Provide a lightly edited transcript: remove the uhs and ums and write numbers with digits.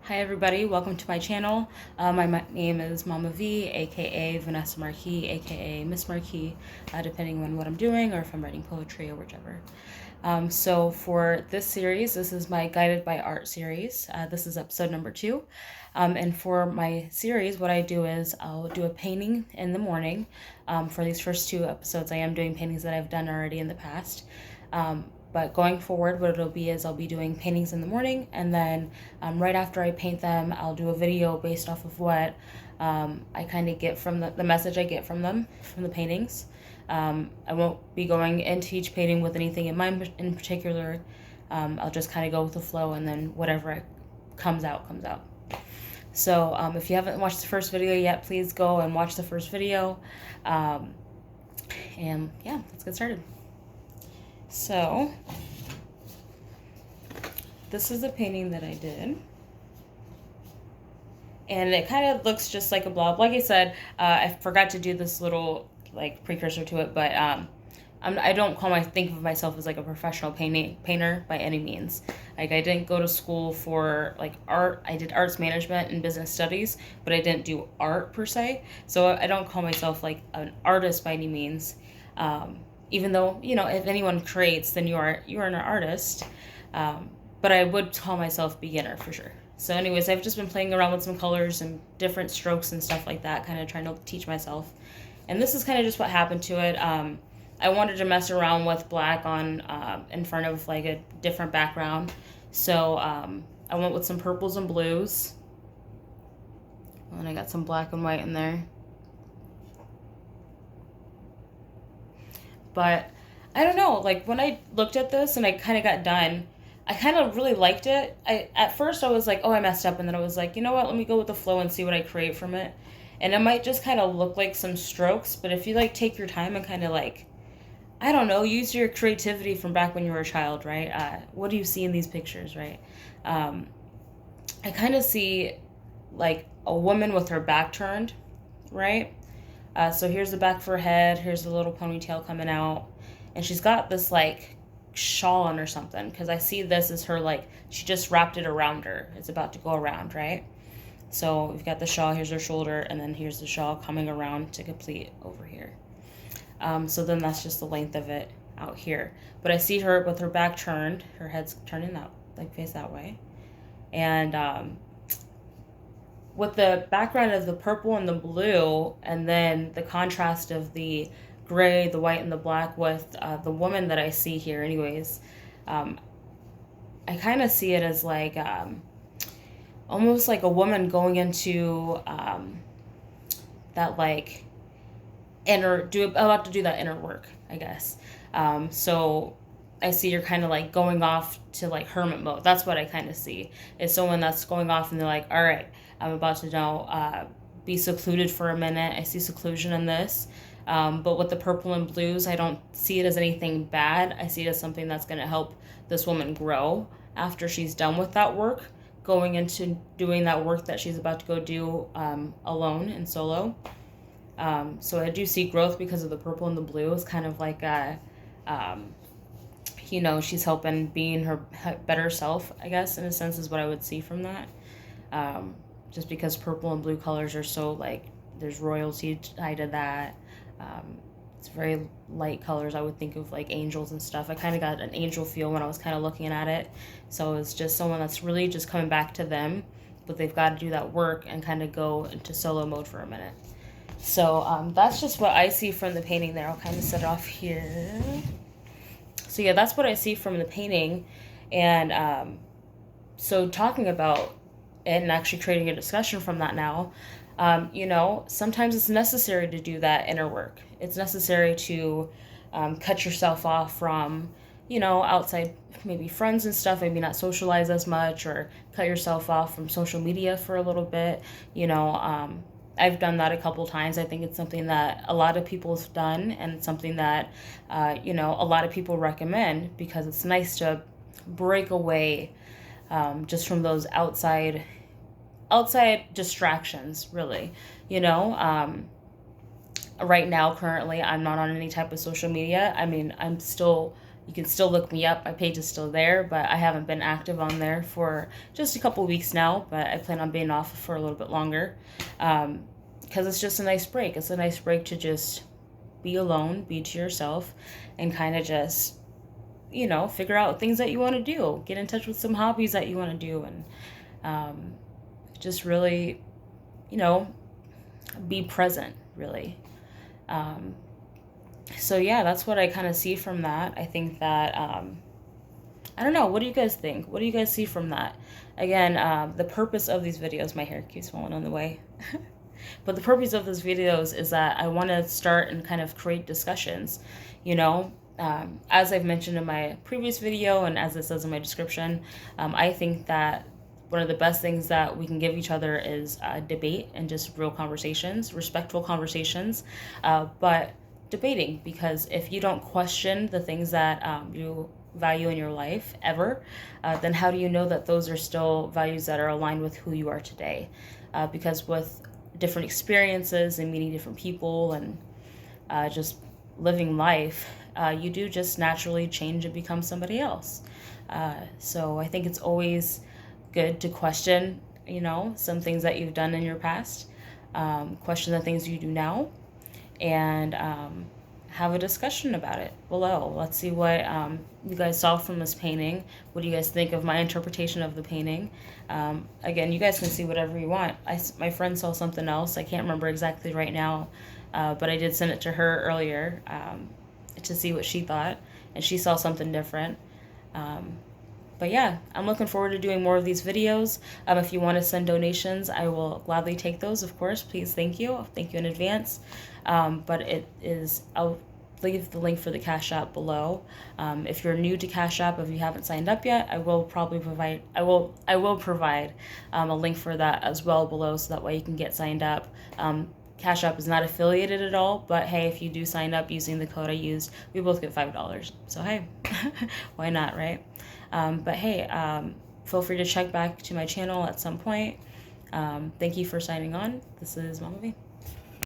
Hi everybody, welcome to my channel. My name is Mama V, aka VanessaMarquis, aka Miss Marquis, depending on what I'm doing or if I'm writing poetry or whichever. So for this series, this is my Guided by Art series. This is episode number 2. And for my series, what I do is I'll do a painting in the morning. For these first 2 episodes, I am doing paintings that I've done already in the past. But going forward, what it'll be is I'll be doing paintings in the morning, and then right after I paint them, I'll do a video based off of what I kind of get from the message I get from them, from the paintings. I won't be going into each painting with anything in mind in particular. I'll just kind of go with the flow, and then whatever comes out, comes out. So if you haven't watched the first video yet, please go and watch the first video. And yeah, let's get started. So, this is a painting that I did, and it kind of looks just like a blob. Like I said, I forgot to do this little like precursor to it, but I don't think of myself as like a professional painter by any means. Like, I didn't go to school for like art. I did arts management and business studies, but I didn't do art per se. So I don't call myself like an artist by any means. Even though, you know, if anyone creates, then you are an artist. But I would call myself beginner for sure. So anyways, I've just been playing around with some colors and different strokes and stuff like that, kind of trying to teach myself. And this is kind of just what happened to it. I wanted to mess around with black on in front of like a different background. So I went with some purples and blues. And I got some black and white in there. But I don't know, like when I looked at this and I kind of got done, I kind of really liked it. At first I was like, oh, I messed up. And then I was like, you know what, let me go with the flow and see what I create from it. And it might just kind of look like some strokes, but if you like take your time and kind of like, I don't know, use your creativity from back when you were a child, right? What do you see in these pictures, right? I kind of see like a woman with her back turned, right? So here's the back of her head, here's the little ponytail coming out, and she's got this like shawl on or something, because I see this as her like, she just wrapped it around her. It's about to go around, right? So we've got the shawl, here's her shoulder, and then here's the shawl coming around to complete over here. So then that's just the length of it out here. But I see her with her back turned, her head's turning that, like face that way. And with the background of the purple and the blue, and then the contrast of the gray, the white, and the black with the woman that I see here anyways, I kind of see it as like almost like a woman going into that like about to do that inner work, I guess. So I see you're kind of like going off to like hermit mode. That's what I kind of see. It's someone that's going off and they're like, all right, I'm about to now be secluded for a minute. I see seclusion in this. But with the purple and blues, I don't see it as anything bad. I see it as something that's going to help this woman grow after she's done with that work, going into doing that work that she's about to go do alone and solo. So I do see growth because of the purple and the blue. It's kind of like you know, she's helping being her better self, I guess, in a sense, is what I would see from that. Just because purple and blue colors are so like, there's royalty tied to that. It's very light colors. I would think of like angels and stuff. I kind of got an angel feel when I was kind of looking at it. So it's just someone that's really just coming back to them, but they've got to do that work and kind of go into solo mode for a minute. So that's just what I see from the painting there. I'll kind of set it off here. So yeah, that's what I see from the painting. And so talking about it and actually creating a discussion from that now, you know, sometimes it's necessary to do that inner work. It's necessary to cut yourself off from, you know, outside maybe friends and stuff, maybe not socialize as much, or cut yourself off from social media for a little bit. You know, I've done that a couple times. I think it's something that a lot of people have done, and it's something that, you know, a lot of people recommend, because it's nice to break away just from those outside distractions, really. You know, right now, currently, I'm not on any type of social media. I mean, I'm still You can still look me up. My page is still there, but I haven't been active on there for just a couple weeks now, but I plan on being off for a little bit longer, because it's just a nice break. It's a nice break to just be alone, be to yourself, and kind of just, figure out things that you want to do. Get in touch with some hobbies that you want to do, and just really, be present, really. So yeah, that's what I kind of see from that. I think that, I don't know, what do you guys think? What do you guys see from that? Again, the purpose of these videos, my hair keeps falling on the way. But the purpose of these videos is that I want to start and kind of create discussions, as I've mentioned in my previous video and as it says in my description. I think that one of the best things that we can give each other is debate and just real conversations, respectful conversations, but debating, because if you don't question the things that you value in your life ever, then how do you know that those are still values that are aligned with who you are today? Because with different experiences and meeting different people and just living life, you do just naturally change and become somebody else. So I think it's always good to question, some things that you've done in your past, question the things you do now, and have a discussion about it below. Let's see what you guys saw from this painting. What do you guys think of my interpretation of the painting? Again, you guys can see whatever you want. My friend saw something else. I can't remember exactly right now, but I did send it to her earlier to see what she thought, and she saw something different. But yeah, I'm looking forward to doing more of these videos. If you want to send donations, I will gladly take those, of course. Please, thank you. Thank you in advance. But I'll leave the link for the Cash App below. If you're new to Cash App, if you haven't signed up yet, I will provide a link for that as well below, so that way you can get signed up. Cash App is not affiliated at all, but hey, if you do sign up using the code I used, we both get $5. So hey, why not, right? But hey, feel free to check back to my channel at some point. Thank you for signing on. This is Mama V.